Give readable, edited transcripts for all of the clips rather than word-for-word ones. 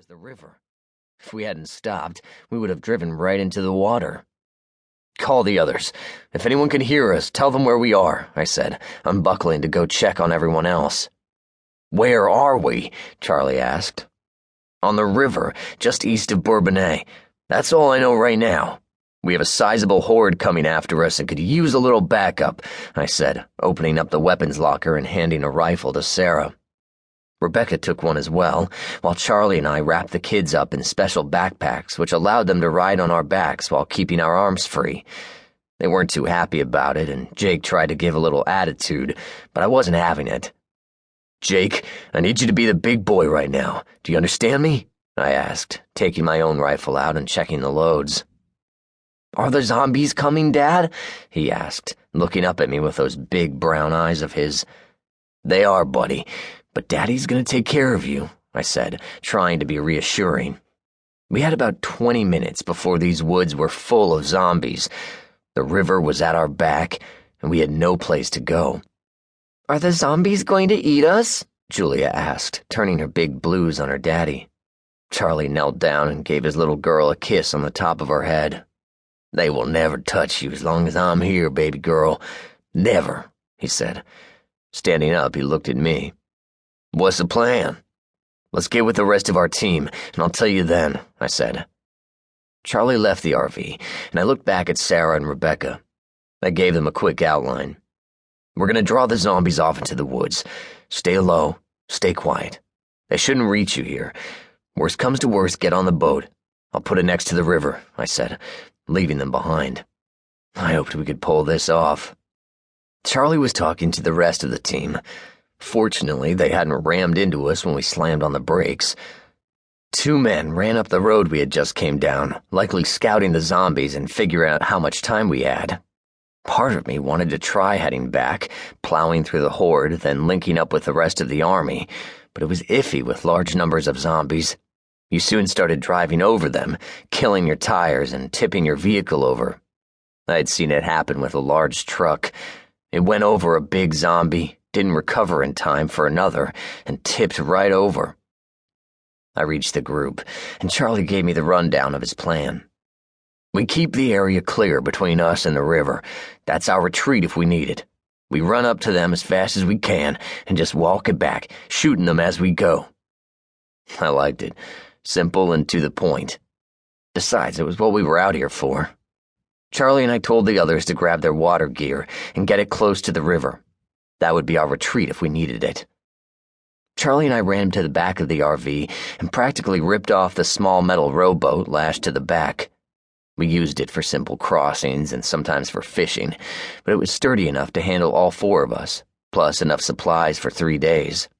was the river. If we hadn't stopped, we would have driven right into the water. "Call the others. If anyone can hear us, tell them where we are," I said, unbuckling to go check on everyone else. "Where are we?" Charlie asked. "On the river, just east of Bourbonnais. That's all I know right now. We have a sizable horde coming after us and could use a little backup," I said, opening up the weapons locker and handing a rifle to Sarah. Rebecca took one as well, while Charlie and I wrapped the kids up in special backpacks which allowed them to ride on our backs while keeping our arms free. They weren't too happy about it, and Jake tried to give a little attitude, but I wasn't having it. "Jake, I need you to be the big boy right now. Do you understand me?" I asked, taking my own rifle out and checking the loads. "Are the zombies coming, Dad?" he asked, looking up at me with those big brown eyes of his. "They are, buddy. But Daddy's gonna take care of you," I said, trying to be reassuring. We had about 20 minutes before these woods were full of zombies. The river was at our back, and we had no place to go. "Are the zombies going to eat us?" Julia asked, turning her big blues on her daddy. Charlie knelt down and gave his little girl a kiss on the top of her head. "They will never touch you as long as I'm here, baby girl. Never," he said. Standing up, he looked at me. "What's the plan?" "Let's get with the rest of our team, and I'll tell you then," I said. Charlie left the RV, and I looked back at Sarah and Rebecca. I gave them a quick outline. "We're going to draw the zombies off into the woods. Stay low, stay quiet. They shouldn't reach you here. Worst comes to worst, get on the boat. I'll put it next to the river," I said, leaving them behind. I hoped we could pull this off. Charlie was talking to the rest of the team. Fortunately, they hadn't rammed into us when we slammed on the brakes. 2 men ran up the road we had just came down, likely scouting the zombies and figuring out how much time we had. Part of me wanted to try heading back, plowing through the horde, then linking up with the rest of the army, but it was iffy with large numbers of zombies. You soon started driving over them, killing your tires and tipping your vehicle over. I had seen it happen with a large truck. It went over a big zombie, didn't recover in time for another, and tipped right over. I reached the group, and Charlie gave me the rundown of his plan. "We keep the area clear between us and the river. That's our retreat if we need it. We run up to them as fast as we can and just walk it back, shooting them as we go." I liked it. Simple and to the point. Besides, it was what we were out here for. Charlie and I told the others to grab their water gear and get it close to the river. That would be our retreat if we needed it. Charlie and I ran to the back of the RV and practically ripped off the small metal rowboat lashed to the back. We used it for simple crossings and sometimes for fishing, but it was sturdy enough to handle all 4 of us, plus enough supplies for 3 days.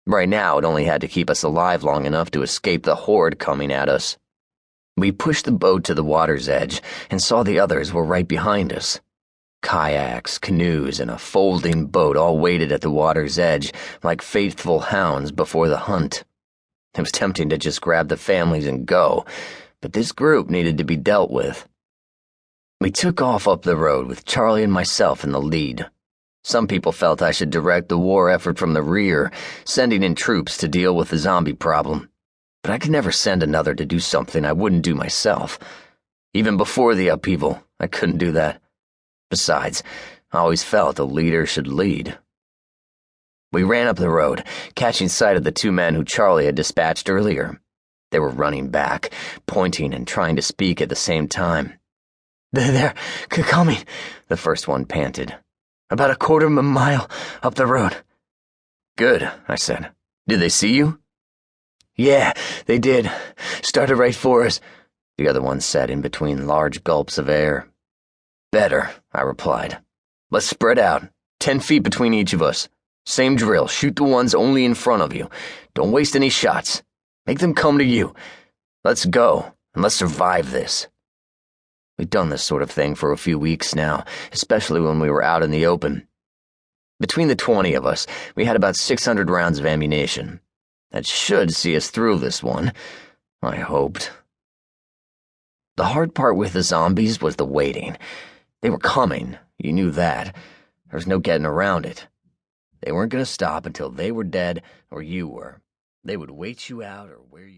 Right now, it only had to keep us alive long enough to escape the horde coming at us. We pushed the boat to the water's edge and saw the others were right behind us. Kayaks, canoes, and a folding boat all waited at the water's edge like faithful hounds before the hunt. It was tempting to just grab the families and go, but this group needed to be dealt with. We took off up the road with Charlie and myself in the lead. Some people felt I should direct the war effort from the rear, sending in troops to deal with the zombie problem. But I could never send another to do something I wouldn't do myself. Even before the upheaval, I couldn't do that. Besides, I always felt a leader should lead. We ran up the road, catching sight of the 2 men who Charlie had dispatched earlier. They were running back, pointing and trying to speak at the same time. They're coming," the first one panted. "About a quarter of a mile up the road." "Good," I said. "Did they see you?" "Yeah, they did. Started right for us," the other one said in between large gulps of air. "Better," I replied. "Let's spread out, 10 feet between each of us. Same drill, shoot the ones only in front of you. Don't waste any shots. Make them come to you. Let's go, and let's survive this." We'd done this sort of thing for a few weeks now, especially when we were out in the open. Between the 20 of us, we had about 600 rounds of ammunition. That should see us through this one, I hoped. The hard part with the zombies was the waiting. They were coming, you knew that. There was no getting around it. They weren't going to stop until they were dead or you were. They would wait you out or where you